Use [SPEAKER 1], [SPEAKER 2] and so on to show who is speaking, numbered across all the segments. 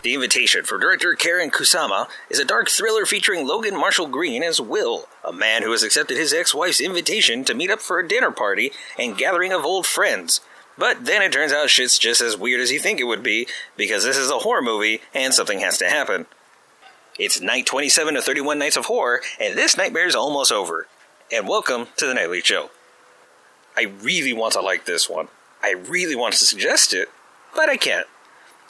[SPEAKER 1] The Invitation for director Karen Kusama is a dark thriller featuring Logan Marshall Green as Will, a man who has accepted his ex-wife's invitation to meet up for a dinner party and gathering of old friends. But then it turns out shit's just as weird as you think it would be, because this is a horror movie and something has to happen. It's night 27 of 31 Nights of Horror, and this nightmare is almost over. And welcome to the Nightly Chill. I really want to like this one. I really want to suggest it, but I can't.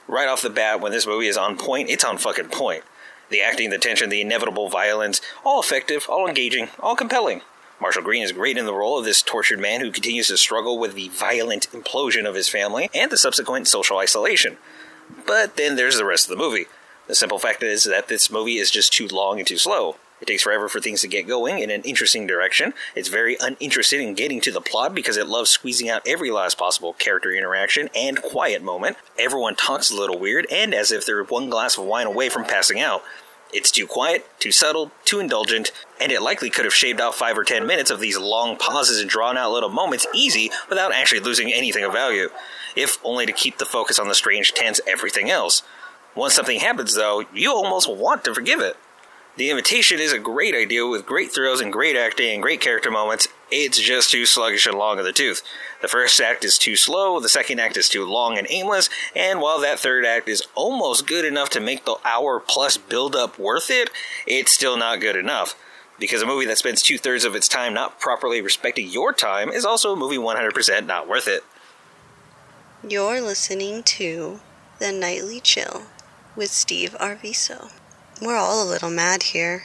[SPEAKER 1] Right off the bat, when this movie is on point, it's on fucking point. The acting, the tension, the inevitable violence, all effective, all engaging, all compelling. Marshall Green is great in the role of this tortured man who continues to struggle with the violent implosion of his family and the subsequent social isolation. But then there's the rest of the movie. The simple fact is that this movie is just too long and too slow. It takes forever for things to get going in an interesting direction. It's very uninterested in getting to the plot because it loves squeezing out every last possible character interaction and quiet moment. Everyone talks a little weird and as if they're one glass of wine away from passing out. It's too quiet, too subtle, too indulgent, and it likely could have shaved off 5 or 10 minutes of these long pauses and drawn out little moments easy without actually losing anything of value, if only to keep the focus on the strange, tense everything else. Once something happens, though, you almost want to forgive it. The Invitation is a great idea with great thrills and great acting and great character moments. It's just too sluggish and long in the tooth. The first act is too slow, the second act is too long and aimless, and while that third act is almost good enough to make the hour-plus build-up worth it, it's still not good enough. Because a movie that spends 2/3 of its time not properly respecting your time is also a movie 100% not worth it.
[SPEAKER 2] You're listening to The Nightly Chill with Steve Arviso. We're all a little mad here.